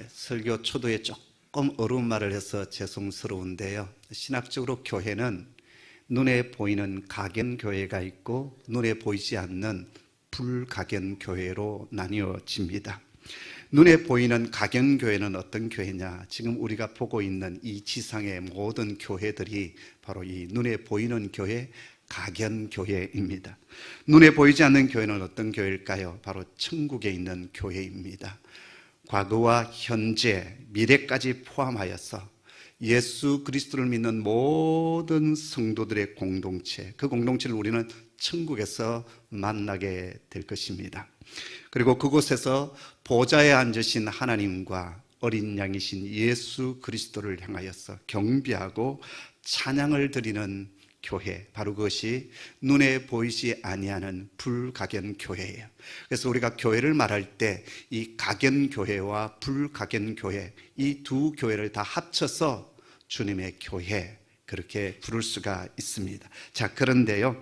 설교 초도에 조금 어려운 말을 해서 죄송스러운데요. 신학적으로 교회는 눈에 보이는 각연교회가 있고 눈에 보이지 않는 불각연교회로 나뉘어집니다. 눈에 보이는 각연교회는 어떤 교회냐? 지금 우리가 보고 있는 이 지상의 모든 교회들이 바로 이 눈에 보이는 교회, 각연교회입니다. 눈에 보이지 않는 교회는 어떤 교회일까요? 바로 천국에 있는 교회입니다. 과거와 현재, 미래까지 포함하여서 예수 그리스도를 믿는 모든 성도들의 공동체, 그 공동체를 우리는 천국에서 만나게 될 것입니다. 그리고 그곳에서 보좌에 앉으신 하나님과 어린 양이신 예수 그리스도를 향하여서 경배하고 찬양을 드리는 교회, 바로 그것이 눈에 보이지 아니하는 불각연교회예요. 그래서 우리가 교회를 말할 때 이 각연교회와 불각연교회, 이 두 교회를 다 합쳐서 주님의 교회, 그렇게 부를 수가 있습니다. 자, 그런데요,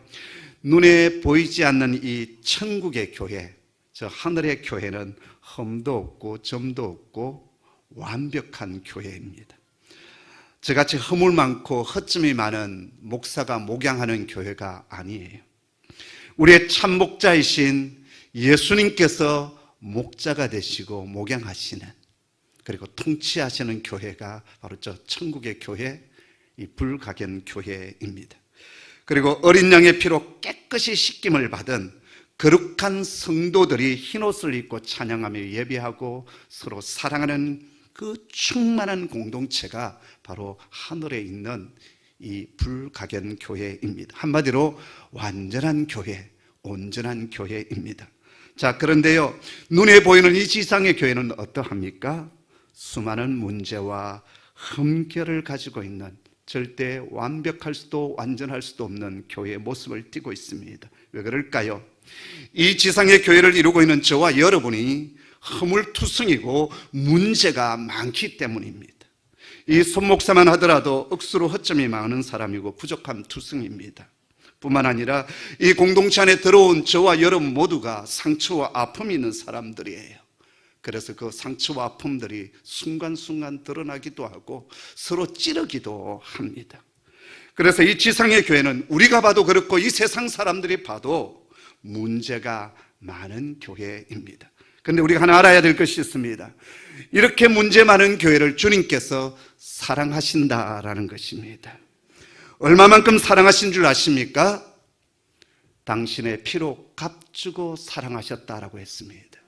눈에 보이지 않는 이 천국의 교회, 저 하늘의 교회는 흠도 없고 점도 없고 완벽한 교회입니다. 저같이 허물 많고 허점이 많은 목사가 목양하는 교회가 아니에요. 우리의 참 목자이신 예수님께서 목자가 되시고 목양하시는, 그리고 통치하시는 교회가 바로 저 천국의 교회, 이 불각연 교회입니다. 그리고 어린 양의 피로 깨끗이 씻김을 받은 거룩한 성도들이 흰옷을 입고 찬양하며 예배하고 서로 사랑하는 그 충만한 공동체가 바로 하늘에 있는 이 불각연 교회입니다. 한마디로 완전한 교회, 온전한 교회입니다. 자, 그런데요, 눈에 보이는 이 지상의 교회는 어떠합니까? 수많은 문제와 흠결을 가지고 있는, 절대 완벽할 수도 완전할 수도 없는 교회의 모습을 띠고 있습니다. 왜 그럴까요? 이 지상의 교회를 이루고 있는 저와 여러분이 허물투성이고 문제가 많기 때문입니다. 이 손목사만 하더라도 억수로 허점이 많은 사람이고 부족함 투성입니다. 뿐만 아니라 이 공동체 안에 들어온 저와 여러분 모두가 상처와 아픔이 있는 사람들이에요. 그래서 그 상처와 아픔들이 순간순간 드러나기도 하고 서로 찌르기도 합니다. 그래서 이 지상의 교회는 우리가 봐도 그렇고 이 세상 사람들이 봐도 문제가 많은 교회입니다. 그런데 우리가 하나 알아야 될 것이 있습니다. 이렇게 문제 많은 교회를 주님께서 사랑하신다라는 것입니다. 얼마만큼 사랑하신 줄 아십니까? 당신의 피로 값주고 사랑하셨다라고 했습니다.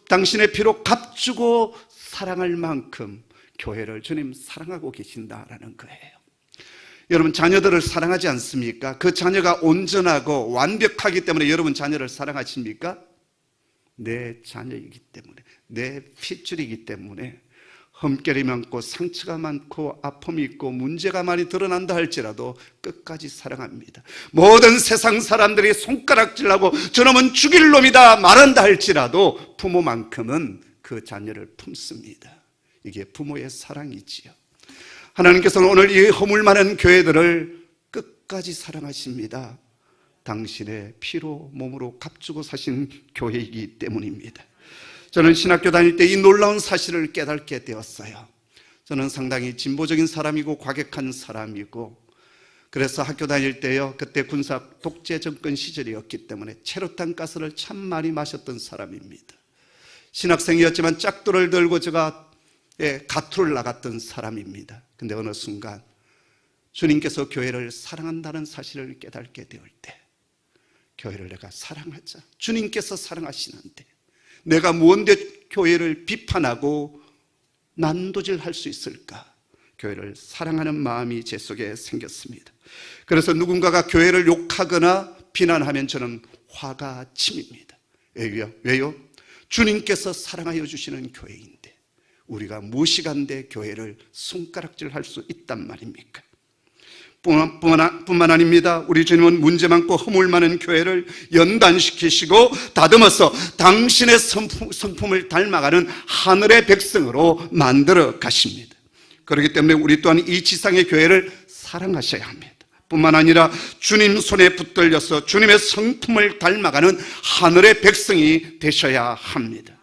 당신의 피로 값주고 사랑할 만큼 교회를 주님 사랑하고 계신다라는 거예요. 여러분, 자녀들을 사랑하지 않습니까? 그 자녀가 온전하고 완벽하기 때문에 여러분 자녀를 사랑하십니까? 내 자녀이기 때문에, 내 핏줄이기 때문에 흠결이 많고 상처가 많고 아픔이 있고 문제가 많이 드러난다 할지라도 끝까지 사랑합니다. 모든 세상 사람들이 손가락질하고 저놈은 죽일 놈이다 말한다 할지라도 부모만큼은 그 자녀를 품습니다. 이게 부모의 사랑이지요. 하나님께서는 오늘 이 허물 많은 교회들을 끝까지 사랑하십니다. 당신의 피로 몸으로 값주고 사신 교회이기 때문입니다. 저는 신학교 다닐 때 이 놀라운 사실을 깨닫게 되었어요. 저는 상당히 진보적인 사람이고 과격한 사람이고, 그래서 학교 다닐 때요, 그때 군사 독재 정권 시절이었기 때문에 체류탄 가스를 참 많이 마셨던 사람입니다. 신학생이었지만 짝돌을 들고 제가 가투를 나갔던 사람입니다. 근데 어느 순간 주님께서 교회를 사랑한다는 사실을 깨닫게 되올 때, 교회를 내가 사랑하자, 주님께서 사랑하시는데 내가 무언데 교회를 비판하고 난도질할 수 있을까? 교회를 사랑하는 마음이 제 속에 생겼습니다. 그래서 누군가가 교회를 욕하거나 비난하면 저는 화가 침입니다. 왜요? 주님께서 사랑하여 주시는 교회인데 우리가 무식한데 교회를 손가락질할 수 있단 말입니까? 뿐만 아닙니다. 우리 주님은 문제 많고 허물 많은 교회를 연단시키시고 다듬어서 당신의 성품을 닮아가는 하늘의 백성으로 만들어 가십니다. 그렇기 때문에 우리 또한 이 지상의 교회를 사랑하셔야 합니다. 뿐만 아니라 주님 손에 붙들려서 주님의 성품을 닮아가는 하늘의 백성이 되셔야 합니다.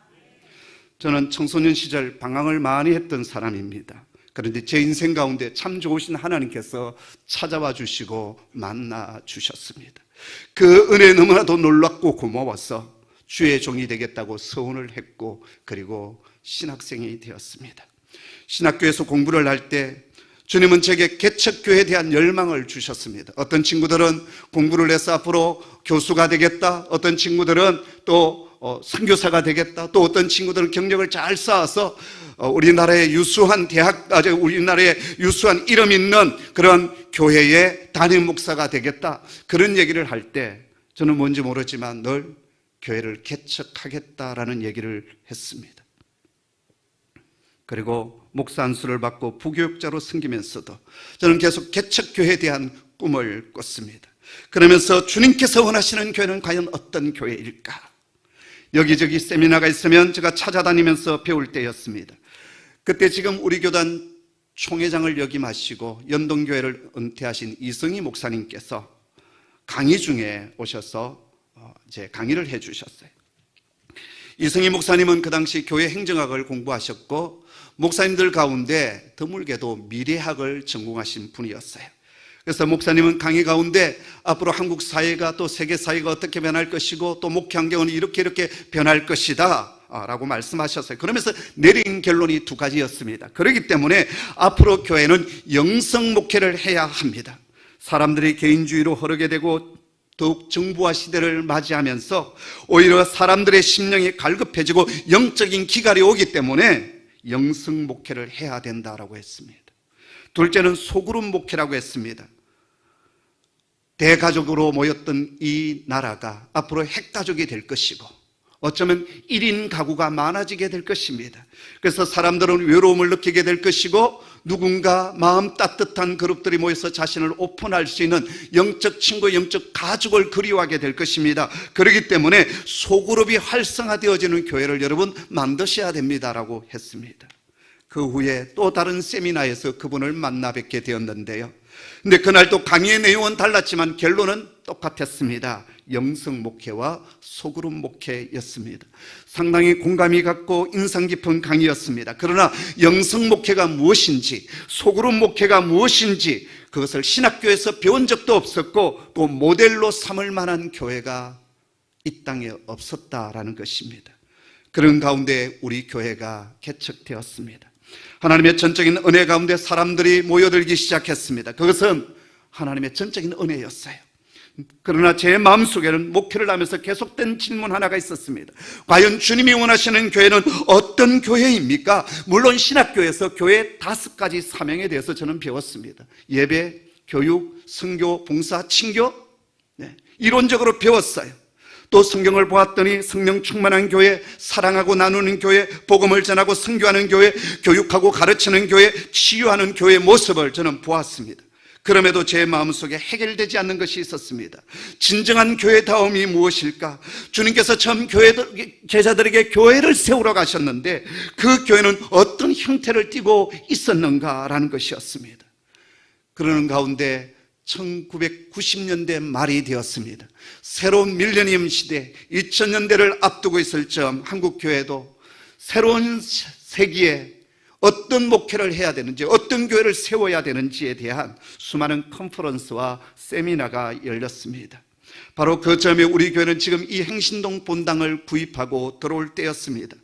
저는 청소년 시절 방황을 많이 했던 사람입니다. 그런데 제 인생 가운데 참 좋으신 하나님께서 찾아와 주시고 만나 주셨습니다. 그 은혜 너무나도 놀랍고 고마워서 주의 종이 되겠다고 서원을 했고, 그리고 신학생이 되었습니다. 신학교에서 공부를 할 때 주님은 제게 개척교회에 대한 열망을 주셨습니다. 어떤 친구들은 공부를 해서 앞으로 교수가 되겠다, 어떤 친구들은 또 선교사가 되겠다, 또 어떤 친구들은 경력을 잘 쌓아서 우리나라의 유수한 우리나라의 유수한 이름 있는 그런 교회의 담임 목사가 되겠다, 그런 얘기를 할 때 저는 뭔지 모르지만 늘 교회를 개척하겠다라는 얘기를 했습니다. 그리고 목사 안수를 받고 부교육자로 섬기면서도 저는 계속 개척교회에 대한 꿈을 꿨습니다. 그러면서 주님께서 원하시는 교회는 과연 어떤 교회일까? 여기저기 세미나가 있으면 제가 찾아다니면서 배울 때였습니다. 그때 지금 우리 교단 총회장을 역임하시고 연동교회를 은퇴하신 이승희 목사님께서 강의 중에 오셔서 제 강의를 해주셨어요. 이승희 목사님은 그 당시 교회 행정학을 공부하셨고 목사님들 가운데 드물게도 미래학을 전공하신 분이었어요. 그래서 목사님은 강의 가운데 앞으로 한국 사회가 또 세계 사회가 어떻게 변할 것이고 또 목회 환경은 이렇게 변할 것이다 라고 말씀하셨어요. 그러면서 내린 결론이 두 가지였습니다. 그렇기 때문에 앞으로 교회는 영성 목회를 해야 합니다. 사람들이 개인주의로 흐르게 되고 더욱 정부화 시대를 맞이하면서 오히려 사람들의 심령이 갈급해지고 영적인 기갈이 오기 때문에 영성 목회를 해야 된다라고 했습니다. 둘째는 소그룹 목회라고 했습니다. 대가족으로 모였던 이 나라가 앞으로 핵가족이 될 것이고 어쩌면 1인 가구가 많아지게 될 것입니다. 그래서 사람들은 외로움을 느끼게 될 것이고 누군가 마음 따뜻한 그룹들이 모여서 자신을 오픈할 수 있는 영적 친구, 영적 가족을 그리워하게 될 것입니다. 그렇기 때문에 소그룹이 활성화되어지는 교회를 여러분 만드셔야 됩니다라고 했습니다. 그 후에 또 다른 세미나에서 그분을 만나 뵙게 되었는데요. 근데 그날 또 강의의 내용은 달랐지만 결론은 똑같았습니다. 영성 목회와 소그룹 목회였습니다. 상당히 공감이 갔고 인상 깊은 강의였습니다. 그러나 영성 목회가 무엇인지, 소그룹 목회가 무엇인지 그것을 신학교에서 배운 적도 없었고 또 모델로 삼을 만한 교회가 이 땅에 없었다라는 것입니다. 그런 가운데 우리 교회가 개척되었습니다. 하나님의 전적인 은혜 가운데 사람들이 모여들기 시작했습니다. 그것은 하나님의 전적인 은혜였어요. 그러나 제 마음속에는 목회를 하면서 계속된 질문 하나가 있었습니다. 과연 주님이 원하시는 교회는 어떤 교회입니까? 물론 신학교에서 교회 5가지 사명에 대해서 저는 배웠습니다. 예배, 교육, 선교, 봉사, 친교, 이론적으로 배웠어요. 또 성경을 보았더니 성령 충만한 교회, 사랑하고 나누는 교회, 복음을 전하고 선교하는 교회, 교육하고 가르치는 교회, 치유하는 교회의 모습을 저는 보았습니다. 그럼에도 제 마음속에 해결되지 않는 것이 있었습니다. 진정한 교회다움이 무엇일까? 주님께서 처음 제자들에게 교회를 세우러 가셨는데 그 교회는 어떤 형태를 띠고 있었는가라는 것이었습니다. 그러는 가운데 1990년대 말이 되었습니다. 새로운 밀레니엄 시대 2000년대를 앞두고 있을 점 한국교회도 새로운 세기에 어떤 목회를 해야 되는지, 어떤 교회를 세워야 되는지에 대한 수많은 컨퍼런스와 세미나가 열렸습니다. 바로 그 점에 우리 교회는 지금 이 행신동 본당을 구입하고 들어올 때였습니다.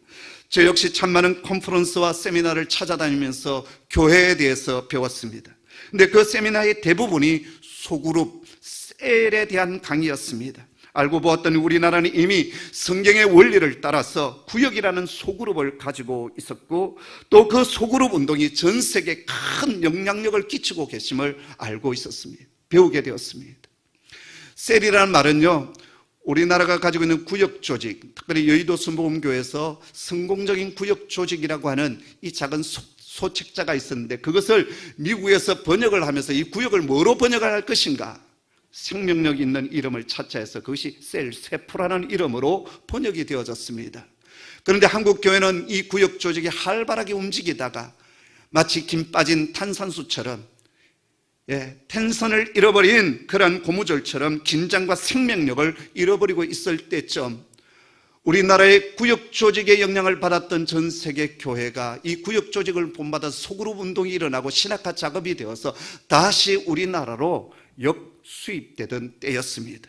저 역시 참 많은 컨퍼런스와 세미나를 찾아다니면서 교회에 대해서 배웠습니다. 근데 그 세미나의 대부분이 소그룹, 셀에 대한 강의였습니다. 알고 보았더니 우리나라는 이미 성경의 원리를 따라서 구역이라는 소그룹을 가지고 있었고 또 그 소그룹 운동이 전 세계에 큰 영향력을 끼치고 계심을 알고 있었습니다. 배우게 되었습니다. 셀이라는 말은요, 우리나라가 가지고 있는 구역 조직, 특별히 여의도 순복음교회에서 성공적인 구역 조직이라고 하는 이 작은 소책자가 있었는데 그것을 미국에서 번역을 하면서 이 구역을 뭐로 번역할 것인가, 생명력 있는 이름을 찾자 해서 그것이 세포라는 이름으로 번역이 되어졌습니다. 그런데 한국교회는 이 구역 조직이 활발하게 움직이다가 마치 김 빠진 탄산수처럼 텐션을 잃어버린 그런 고무줄처럼 긴장과 생명력을 잃어버리고 있을 때쯤 우리나라의 구역 조직의 영향을 받았던 전 세계 교회가 이 구역 조직을 본받아 소그룹 운동이 일어나고 신학화 작업이 되어서 다시 우리나라로 역수입되던 때였습니다.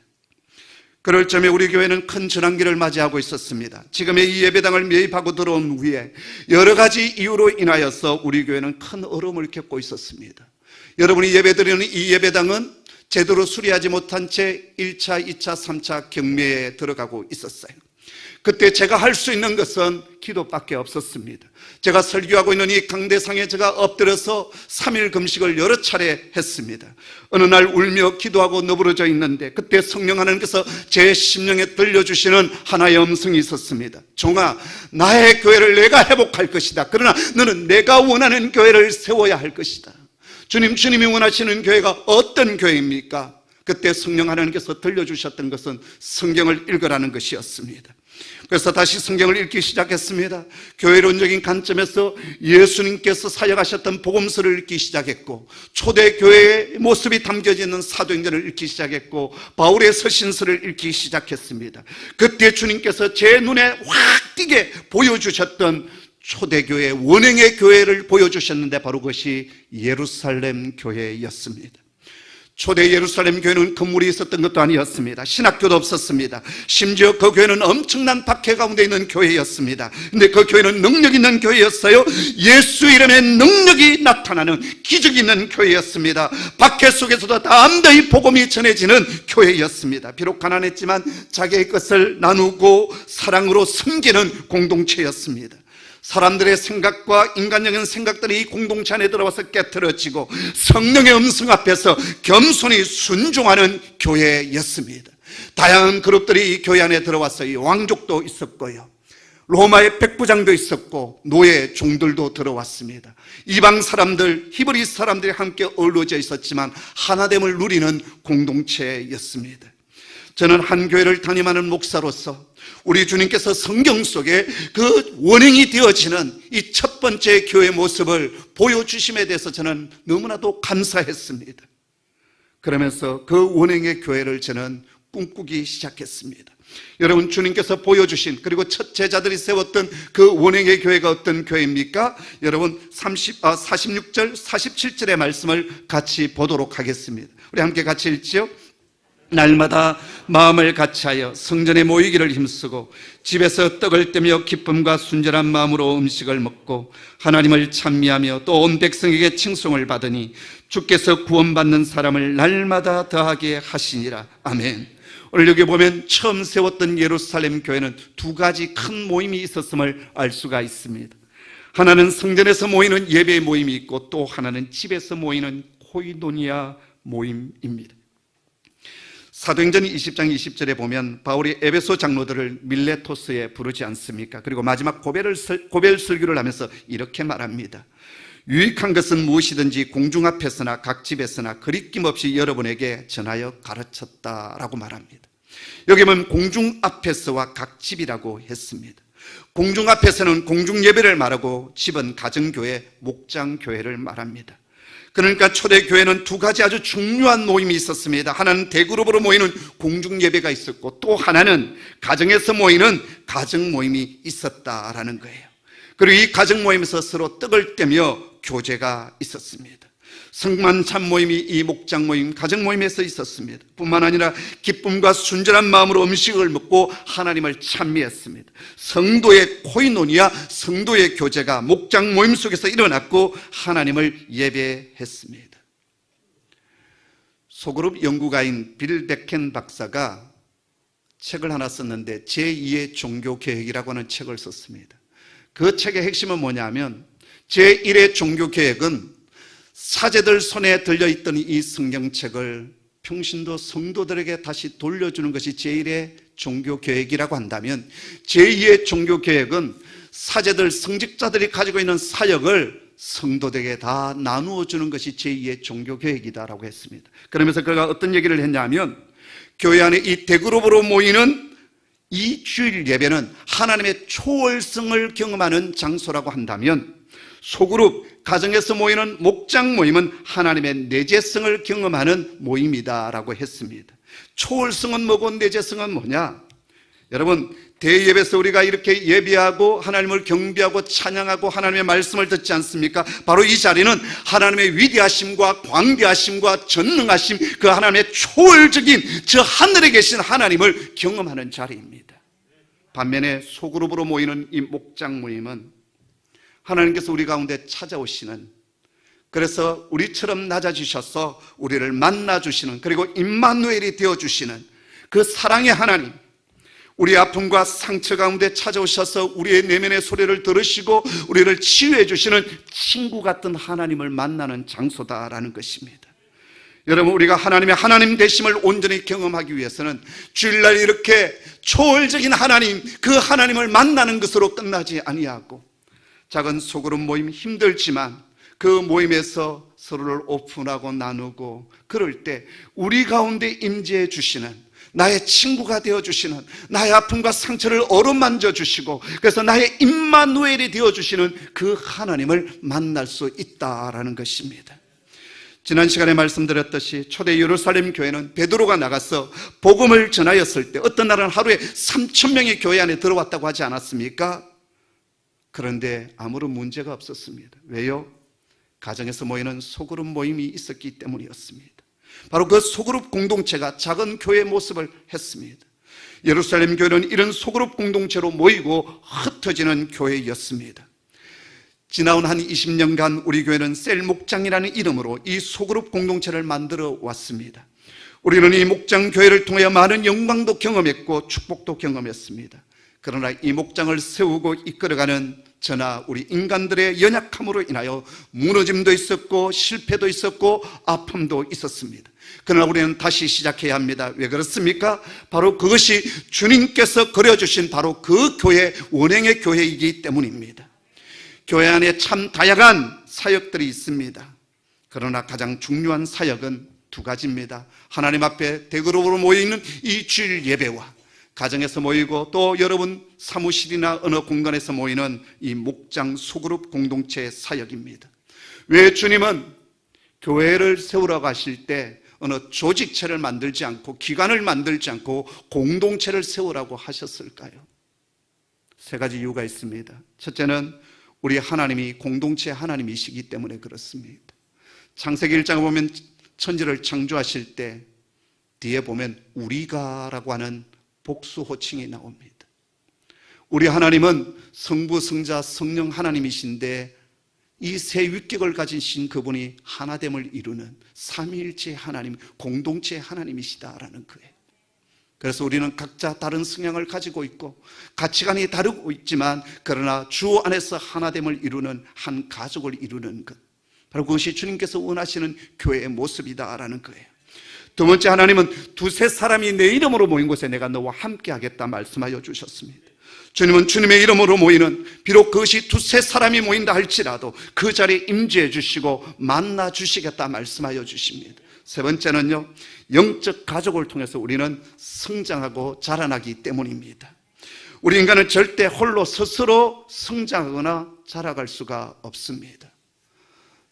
그럴 점에 우리 교회는 큰 전환기를 맞이하고 있었습니다. 지금의 이 예배당을 매입하고 들어온 후에 여러 가지 이유로 인하여서 우리 교회는 큰 어려움을 겪고 있었습니다. 여러분이 예배드리는 이 예배당은 제대로 수리하지 못한 채 1차, 2차, 3차 경매에 들어가고 있었어요. 그때 제가 할 수 있는 것은 기도밖에 없었습니다. 제가 설교하고 있는 이 강대상에 제가 엎드려서 3일 금식을 여러 차례 했습니다. 어느 날 울며 기도하고 너부러져 있는데 그때 성령 하나님께서 제 심령에 들려주시는 하나의 음성이 있었습니다. 종아, 나의 교회를 내가 회복할 것이다. 그러나 너는 내가 원하는 교회를 세워야 할 것이다. 주님이 원하시는 교회가 어떤 교회입니까? 그때 성령 하나님께서 들려주셨던 것은 성경을 읽으라는 것이었습니다. 그래서 다시 성경을 읽기 시작했습니다. 교회론적인 관점에서 예수님께서 사역하셨던 복음서를 읽기 시작했고, 초대교회의 모습이 담겨져 있는 사도행전을 읽기 시작했고, 바울의 서신서를 읽기 시작했습니다. 그때 주님께서 제 눈에 확 띄게 보여주셨던 초대교회, 원형의 교회를 보여주셨는데 바로 그것이 예루살렘 교회였습니다. 초대 예루살렘 교회는 건물이 있었던 것도 아니었습니다. 신학교도 없었습니다. 심지어 그 교회는 엄청난 박해 가운데 있는 교회였습니다. 근데 그 교회는 능력 있는 교회였어요. 예수 이름의 능력이 나타나는 기적이 있는 교회였습니다. 박해 속에서도 담대히 복음이 전해지는 교회였습니다. 비록 가난했지만 자기의 것을 나누고 사랑으로 섬기는 공동체였습니다. 사람들의 생각과 인간적인 생각들이 이 공동체 안에 들어와서 깨트려지고 성령의 음성 앞에서 겸손히 순종하는 교회였습니다. 다양한 그룹들이 이 교회 안에 들어왔어요. 왕족도 있었고요, 로마의 백부장도 있었고 노예 종들도 들어왔습니다. 이방 사람들, 히브리 사람들이 함께 어우러져 있었지만 하나됨을 누리는 공동체였습니다. 저는 한 교회를 담임하는 목사로서 우리 주님께서 성경 속에 그 원형이 되어지는 이 첫 번째 교회 모습을 보여주심에 대해서 저는 너무나도 감사했습니다. 그러면서 그 원형의 교회를 저는 꿈꾸기 시작했습니다. 여러분, 주님께서 보여주신, 그리고 첫 제자들이 세웠던 그 원형의 교회가 어떤 교회입니까? 여러분 46절 47절의 말씀을 같이 보도록 하겠습니다. 우리 함께 같이 읽지요? 날마다 마음을 같이하여 성전에 모이기를 힘쓰고 집에서 떡을 떼며 기쁨과 순전한 마음으로 음식을 먹고 하나님을 찬미하며 또 온 백성에게 칭송을 받으니 주께서 구원받는 사람을 날마다 더하게 하시니라. 아멘. 오늘 여기 보면 처음 세웠던 예루살렘 교회는 두 가지 큰 모임이 있었음을 알 수가 있습니다. 하나는 성전에서 모이는 예배 모임이 있고 또 하나는 집에서 모이는 코이노니아 모임입니다. 사도행전 20장 20절에 보면 바울이 에베소 장로들을 밀레토스에 부르지 않습니까? 그리고 마지막 고별 설교를 하면서 이렇게 말합니다. 유익한 것은 무엇이든지 공중 앞에서나 각 집에서나 거리낌 없이 여러분에게 전하여 가르쳤다라고 말합니다. 여기 보면 공중 앞에서와 각 집이라고 했습니다. 공중 앞에서는 공중 예배를 말하고 집은 가정교회, 목장교회를 말합니다. 그러니까 초대교회는 두 가지 아주 중요한 모임이 있었습니다. 하나는 대그룹으로 모이는 공중예배가 있었고 또 하나는 가정에서 모이는 가정모임이 있었다라는 거예요. 그리고 이 가정모임에서 서로 떡을 떼며 교제가 있었습니다. 성만찬 모임이 이 목장 모임, 가정 모임에서 있었습니다. 뿐만 아니라 기쁨과 순전한 마음으로 음식을 먹고 하나님을 찬미했습니다. 성도의 코이노니아, 성도의 교제가 목장 모임 속에서 일어났고 하나님을 예배했습니다. 소그룹 연구가인 빌 베켄 박사가 책을 하나 썼는데 제2의 종교개혁이라고 하는 책을 썼습니다. 그 책의 핵심은 뭐냐면 제1의 종교개혁은 사제들 손에 들려있던 이 성경책을 평신도 성도들에게 다시 돌려주는 것이 제1의 종교개혁이라고 한다면 제2의 종교개혁은 사제들, 성직자들이 가지고 있는 사역을 성도들에게 다 나누어 주는 것이 제2의 종교개혁이다라고 했습니다. 그러면서 그가 어떤 얘기를 했냐면 교회 안에 이 대그룹으로 모이는 이 주일 예배는 하나님의 초월성을 경험하는 장소라고 한다면 소그룹, 가정에서 모이는 목장 모임은 하나님의 내재성을 경험하는 모임이다라고 했습니다. 초월성은 뭐고 내재성은 뭐냐? 여러분, 대예배에서 우리가 이렇게 예배하고 하나님을 경배하고 찬양하고 하나님의 말씀을 듣지 않습니까? 바로 이 자리는 하나님의 위대하심과 광대하심과 전능하심, 그 하나님의 초월적인 저 하늘에 계신 하나님을 경험하는 자리입니다. 반면에 소그룹으로 모이는 이 목장 모임은 하나님께서 우리 가운데 찾아오시는, 그래서 우리처럼 낮아지셔서 우리를 만나주시는, 그리고 임마누엘이 되어주시는 그 사랑의 하나님, 우리 아픔과 상처 가운데 찾아오셔서 우리의 내면의 소리를 들으시고 우리를 치유해 주시는 친구 같은 하나님을 만나는 장소다라는 것입니다. 여러분, 우리가 하나님의 하나님 되심을 온전히 경험하기 위해서는 주일날 이렇게 초월적인 하나님, 그 하나님을 만나는 것으로 끝나지 아니하고, 작은 소그룹 모임 힘들지만 그 모임에서 서로를 오픈하고 나누고, 그럴 때 우리 가운데 임재해 주시는, 나의 친구가 되어주시는, 나의 아픔과 상처를 어루만져 주시고, 그래서 나의 임마누엘이 되어주시는 그 하나님을 만날 수 있다라는 것입니다. 지난 시간에 말씀드렸듯이 초대 예루살렘 교회는 베드로가 나가서 복음을 전하였을 때 어떤 날은 하루에 3,000명이 교회 안에 들어왔다고 하지 않았습니까? 그런데 아무런 문제가 없었습니다. 왜요? 가정에서 모이는 소그룹 모임이 있었기 때문이었습니다. 바로 그 소그룹 공동체가 작은 교회의 모습을 했습니다. 예루살렘 교회는 이런 소그룹 공동체로 모이고 흩어지는 교회였습니다. 지나온 한 20년간 우리 교회는 셀 목장이라는 이름으로 이 소그룹 공동체를 만들어 왔습니다. 우리는 이 목장 교회를 통해 많은 영광도 경험했고 축복도 경험했습니다. 그러나 이 목장을 세우고 이끌어가는 저나 우리 인간들의 연약함으로 인하여 무너짐도 있었고 실패도 있었고 아픔도 있었습니다. 그러나 우리는 다시 시작해야 합니다. 왜 그렇습니까? 바로 그것이 주님께서 그려주신 바로 그 교회, 원행의 교회이기 때문입니다. 교회 안에 참 다양한 사역들이 있습니다. 그러나 가장 중요한 사역은 두 가지입니다. 하나님 앞에 대그룹으로 모여있는 이 주일 예배와 가정에서 모이고, 또 여러분 사무실이나 어느 공간에서 모이는 이 목장 소그룹 공동체의 사역입니다. 왜 주님은 교회를 세우라고 하실 때 어느 조직체를 만들지 않고 기관을 만들지 않고 공동체를 세우라고 하셨을까요? 세 가지 이유가 있습니다. 첫째는 우리 하나님이 공동체 하나님이시기 때문에 그렇습니다. 창세기 1장에 보면 천지를 창조하실 때 뒤에 보면 우리가라고 하는 복수 호칭이 나옵니다. 우리 하나님은 성부, 성자, 성령 하나님이신데 이 세 위격을 가지신 그분이 하나됨을 이루는 삼위일체 하나님, 공동체 하나님이시다라는 거예요. 그래서 우리는 각자 다른 성향을 가지고 있고 가치관이 다르고 있지만, 그러나 주 안에서 하나됨을 이루는 한 가족을 이루는 것, 바로 그것이 주님께서 원하시는 교회의 모습이다라는 거예요. 두 번째, 하나님은 두세 사람이 내 이름으로 모인 곳에 내가 너와 함께 하겠다 말씀하여 주셨습니다. 주님은 주님의 이름으로 모이는, 비록 그것이 두세 사람이 모인다 할지라도 그 자리에 임재해 주시고 만나 주시겠다 말씀하여 주십니다. 세 번째는요, 영적 가족을 통해서 우리는 성장하고 자라나기 때문입니다. 우리 인간은 절대 홀로 스스로 성장하거나 자라갈 수가 없습니다.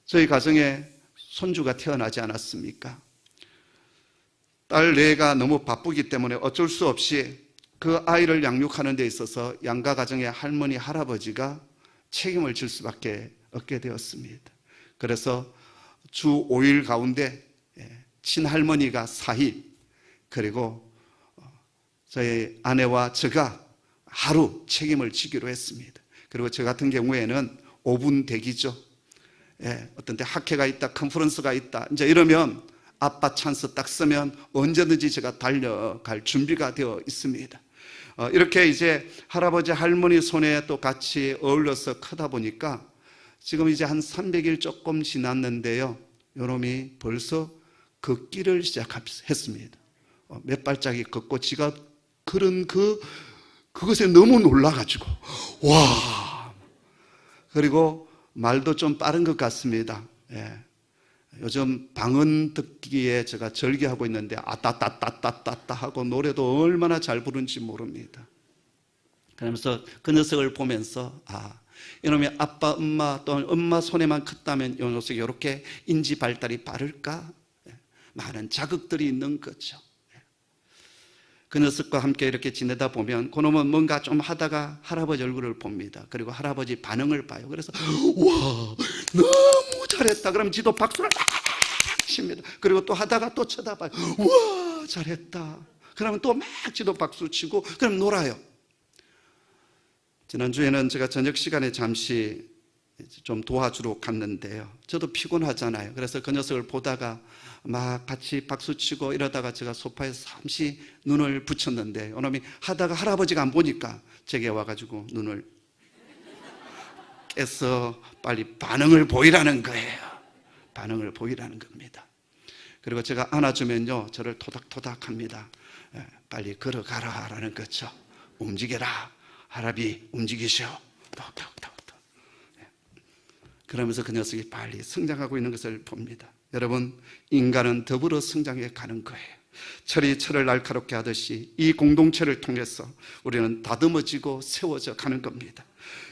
저희 가정에 손주가 태어나지 않았습니까? 딸 넷가 너무 바쁘기 때문에 어쩔 수 없이 그 아이를 양육하는 데 있어서 양가 가정의 할머니, 할아버지가 책임을 질 수밖에 없게 되었습니다. 그래서 주 5일 가운데 친할머니가 4일, 그리고 저희 아내와 제가 하루 책임을 지기로 했습니다. 그리고 저 같은 경우에는 5분 대기죠. 어떤 때 학회가 있다, 컨퍼런스가 있다, 이제 이러면 아빠 찬스 딱 쓰면 언제든지 제가 달려갈 준비가 되어 있습니다. 이렇게 이제 할아버지 할머니 손에 또 같이 어울려서 크다 보니까 지금 이제 한 300일 조금 지났는데요, 요놈이 벌써 걷기를 시작했습니다. 몇 발짝이 걷고 지가 그런 그것에 너무 놀라가지고 와, 그리고 말도 좀 빠른 것 같습니다. 요즘 방언 듣기에 제가 절개하고 있는데 아따따따따따따 하고 노래도 얼마나 잘 부르는지 모릅니다. 그러면서 그 녀석을 보면서 이놈의 아빠, 엄마 또는 엄마 손에만 컸다면 이 녀석이 이렇게 인지 발달이 빠를까? 많은 자극들이 있는 거죠. 그 녀석과 함께 이렇게 지내다 보면 그놈은 뭔가 좀 하다가 할아버지 얼굴을 봅니다. 그리고 할아버지 반응을 봐요. 그래서 와, 너무 잘했다. 그럼 지도 박수를 막 칩니다. 그리고 또 하다가 또 쳐다봐요. 와, 잘했다. 그러면 또 막 지도 박수 치고 그럼 놀아요. 지난주에는 제가 저녁 시간에 잠시 좀 도와주러 갔는데요. 저도 피곤하잖아요. 그래서 그 녀석을 보다가 막 같이 박수치고 이러다가 제가 소파에 잠시 눈을 붙였는데 이놈이 하다가 할아버지가 안 보니까 제게 와가지고 눈을 깨서 빨리 반응을 보이라는 거예요. 반응을 보이라는 겁니다. 그리고 제가 안아주면요 저를 토닥토닥 합니다. 빨리 걸어가라 라는 거죠. 움직여라. 할아비 움직이시오. 톡톡톡. 그러면서 그 녀석이 빨리 성장하고 있는 것을 봅니다. 여러분, 인간은 더불어 성장해 가는 거예요. 철이 철을 날카롭게 하듯이 이 공동체를 통해서 우리는 다듬어지고 세워져 가는 겁니다.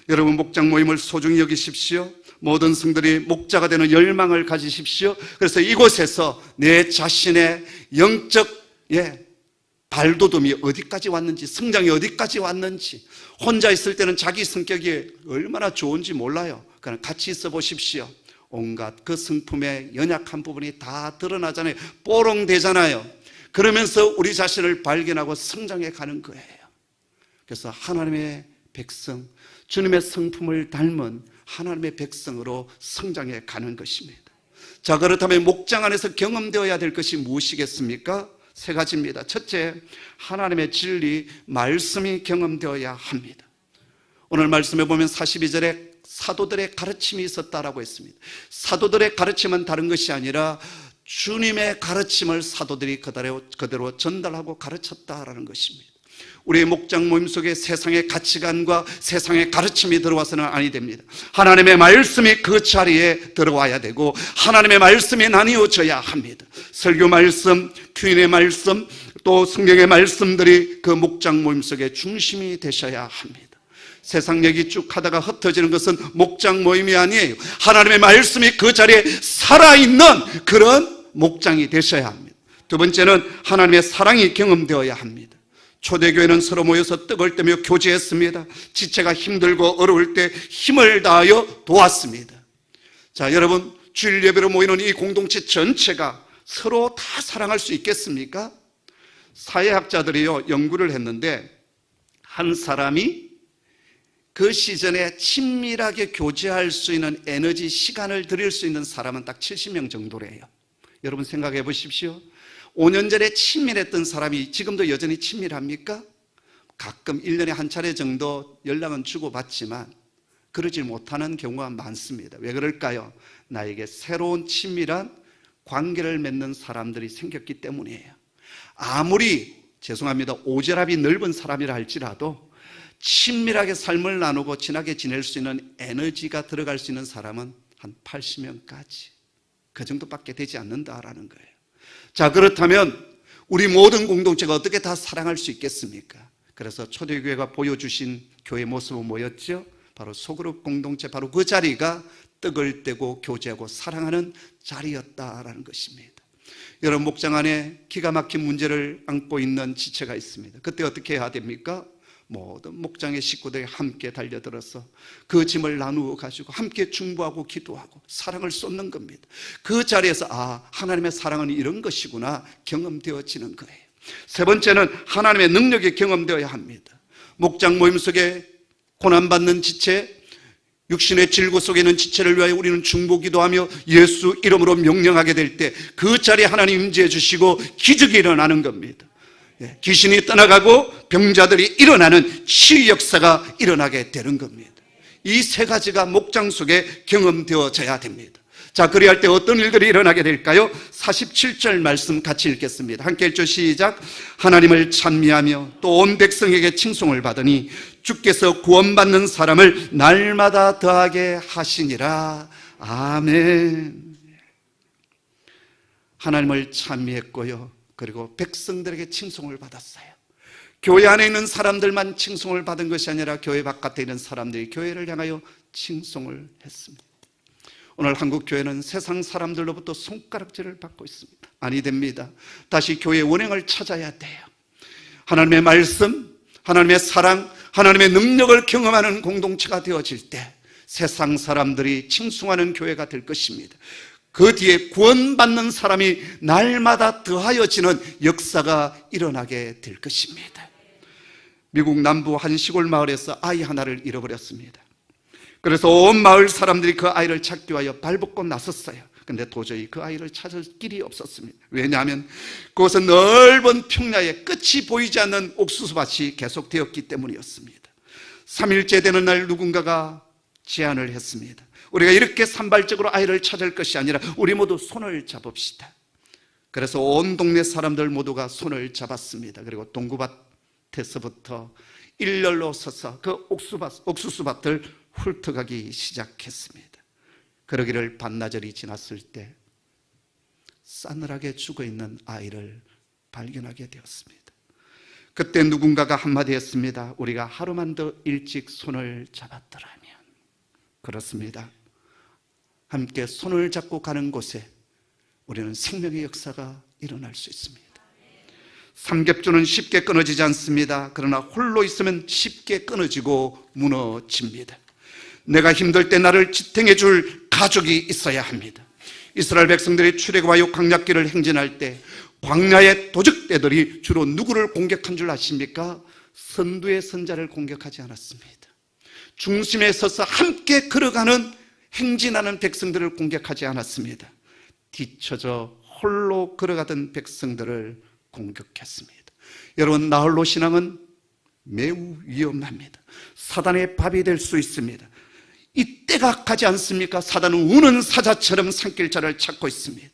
여러분, 목장 모임을 소중히 여기십시오. 모든 성들이 목자가 되는 열망을 가지십시오. 그래서 이곳에서 내 자신의 영적 발돋움이 어디까지 왔는지, 성장이 어디까지 왔는지, 혼자 있을 때는 자기 성격이 얼마나 좋은지 몰라요. 그냥 같이 있어 보십시오. 온갖 그 성품의 연약한 부분이 다 드러나잖아요. 뽀롱되잖아요. 그러면서 우리 자신을 발견하고 성장해 가는 거예요. 그래서 하나님의 백성, 주님의 성품을 닮은 하나님의 백성으로 성장해 가는 것입니다. 자, 그렇다면 목장 안에서 경험되어야 될 것이 무엇이겠습니까? 세 가지입니다. 첫째, 하나님의 진리, 말씀이 경험되어야 합니다. 오늘 말씀에 보면 42절에 사도들의 가르침이 있었다라고 했습니다. 사도들의 가르침은 다른 것이 아니라 주님의 가르침을 사도들이 그대로 전달하고 가르쳤다라는 것입니다. 우리의 목장 모임 속에 세상의 가치관과 세상의 가르침이 들어와서는 아니 됩니다. 하나님의 말씀이 그 자리에 들어와야 되고 하나님의 말씀이 나뉘어져야 합니다. 설교 말씀, 교인의 말씀, 또 성경의 말씀들이 그 목장 모임 속에 중심이 되셔야 합니다. 세상 얘기 쭉 하다가 흩어지는 것은 목장 모임이 아니에요. 하나님의 말씀이 그 자리에 살아있는 그런 목장이 되셔야 합니다. 두 번째는 하나님의 사랑이 경험되어야 합니다. 초대교회는 서로 모여서 떡을 떼며 교제했습니다. 지체가 힘들고 어려울 때 힘을 다하여 도왔습니다. 자, 여러분, 주일 예배로 모이는 이 공동체 전체가 서로 다 사랑할 수 있겠습니까? 사회학자들이요 연구를 했는데 한 사람이 그 시즌에 친밀하게 교제할 수 있는 에너지, 시간을 들일 수 있는 사람은 딱 70명 정도래요. 여러분 생각해 보십시오. 5년 전에 친밀했던 사람이 지금도 여전히 친밀합니까? 가끔 1년에 한 차례 정도 연락은 주고받지만 그러지 못하는 경우가 많습니다. 왜 그럴까요? 나에게 새로운 친밀한 관계를 맺는 사람들이 생겼기 때문이에요. 아무리 죄송합니다 오지랖이 넓은 사람이라 할지라도 친밀하게 삶을 나누고 친하게 지낼 수 있는 에너지가 들어갈 수 있는 사람은 한 80명까지 그 정도밖에 되지 않는다라는 거예요. 자, 그렇다면 우리 모든 공동체가 어떻게 다 사랑할 수 있겠습니까? 그래서 초대교회가 보여주신 교회 모습은 뭐였죠? 바로 소그룹 공동체, 바로 그 자리가 떡을 떼고 교제하고 사랑하는 자리였다라는 것입니다. 여러분, 목장 안에 기가 막힌 문제를 안고 있는 지체가 있습니다. 그때 어떻게 해야 됩니까? 모든 목장의 식구들이 함께 달려들어서 그 짐을 나누어 가지고 함께 중보하고 기도하고 사랑을 쏟는 겁니다. 그 자리에서 하나님의 사랑은 이런 것이구나 경험되어지는 거예요. 세 번째는 하나님의 능력이 경험되어야 합니다. 목장 모임 속에 고난받는 지체, 육신의 질고 속에 있는 지체를 위하여 우리는 중보 기도하며 예수 이름으로 명령하게 될 때 그 자리에 하나님 임재해 주시고 기적이 일어나는 겁니다. 귀신이 떠나가고 병자들이 일어나는 치유 역사가 일어나게 되는 겁니다. 이 세 가지가 목장 속에 경험되어져야 됩니다. 자, 그리할 때 어떤 일들이 일어나게 될까요? 47절 말씀 같이 읽겠습니다. 함께 읽죠. 시작. 하나님을 찬미하며 또 온 백성에게 칭송을 받으니 주께서 구원받는 사람을 날마다 더하게 하시니라. 아멘. 하나님을 찬미했고요, 그리고 백성들에게 칭송을 받았어요. 교회 안에 있는 사람들만 칭송을 받은 것이 아니라 교회 바깥에 있는 사람들이 교회를 향하여 칭송을 했습니다. 오늘 한국교회는 세상 사람들로부터 손가락질을 받고 있습니다. 아니 됩니다. 다시 교회의 원행을 찾아야 돼요. 하나님의 말씀, 하나님의 사랑, 하나님의 능력을 경험하는 공동체가 되어질 때 세상 사람들이 칭송하는 교회가 될 것입니다. 그 뒤에 구원받는 사람이 날마다 더하여지는 역사가 일어나게 될 것입니다. 미국 남부 한 시골 마을에서 아이 하나를 잃어버렸습니다. 그래서 온 마을 사람들이 그 아이를 찾기 위하여 발벗고 나섰어요. 근데 도저히 그 아이를 찾을 길이 없었습니다. 왜냐하면 그것은 넓은 평야에 끝이 보이지 않는 옥수수밭이 계속되었기 때문이었습니다. 3일째 되는 날 누군가가 제안을 했습니다. 우리가 이렇게 산발적으로 아이를 찾을 것이 아니라 우리 모두 손을 잡읍시다. 그래서 온 동네 사람들 모두가 손을 잡았습니다. 그리고 동구밭에서부터 일렬로 서서 그 옥수수밭을 훑어가기 시작했습니다. 그러기를 반나절이 지났을 때 싸늘하게 죽어있는 아이를 발견하게 되었습니다. 그때 누군가가 한마디 했습니다. 우리가 하루만 더 일찍 손을 잡았더라면. 그렇습니다. 함께 손을 잡고 가는 곳에 우리는 생명의 역사가 일어날 수 있습니다. 삼겹줄은 쉽게 끊어지지 않습니다. 그러나 홀로 있으면 쉽게 끊어지고 무너집니다. 내가 힘들 때 나를 지탱해 줄 가족이 있어야 합니다. 이스라엘 백성들이 출애굽하여 광야길을 행진할 때 광야의 도적대들이 주로 누구를 공격한 줄 아십니까? 선두의 선자를 공격하지 않았습니다. 중심에 서서 함께 걸어가는 행진하는 백성들을 공격하지 않았습니다. 뒤처져 홀로 걸어가던 백성들을 공격했습니다. 여러분, 나홀로 신앙은 매우 위험합니다. 사단의 밥이 될 수 있습니다. 이때가 가지 않습니까? 사단은 우는 사자처럼 산길자를 찾고 있습니다.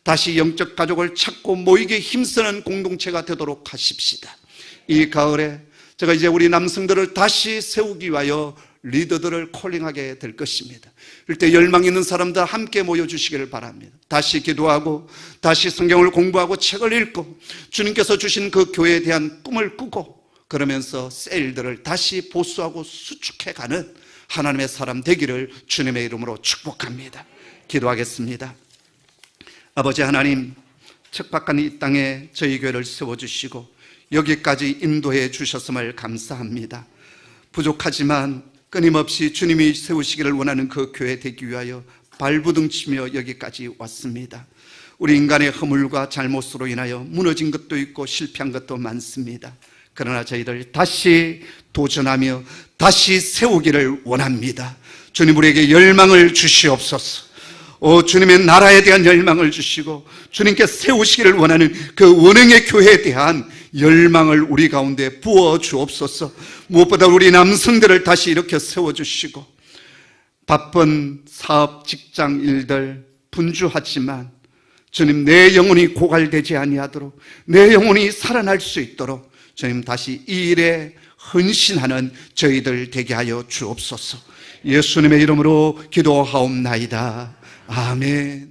다시 영적 가족을 찾고 모이게 힘쓰는 공동체가 되도록 하십시다. 이 가을에 제가 이제 우리 남성들을 다시 세우기 위하여 리더들을 콜링하게 될 것입니다. 이때 열망 있는 사람들 함께 모여주시기를 바랍니다. 다시 기도하고 다시 성경을 공부하고 책을 읽고 주님께서 주신 그 교회에 대한 꿈을 꾸고 그러면서 새 일들을 다시 보수하고 수축해가는 하나님의 사람 되기를 주님의 이름으로 축복합니다. 기도하겠습니다. 아버지 하나님, 척박한 이 땅에 저희 교회를 세워주시고 여기까지 인도해 주셨음을 감사합니다. 부족하지만 끊임없이 주님이 세우시기를 원하는 그 교회 되기 위하여 발부둥치며 여기까지 왔습니다. 우리 인간의 허물과 잘못으로 인하여 무너진 것도 있고 실패한 것도 많습니다. 그러나 저희들 다시 도전하며 다시 세우기를 원합니다. 주님, 우리에게 열망을 주시옵소서. 주님의 나라에 대한 열망을 주시고 주님께 세우시기를 원하는 그 원형의 교회에 대한 열망을 우리 가운데 부어 주옵소서. 무엇보다 우리 남성들을 다시 이렇게 세워주시고 바쁜 사업, 직장 일들 분주하지만 주님, 내 영혼이 고갈되지 아니하도록 내 영혼이 살아날 수 있도록 주님 다시 이 일에 헌신하는 저희들 되게 하여 주옵소서. 예수님의 이름으로 기도하옵나이다. 아멘.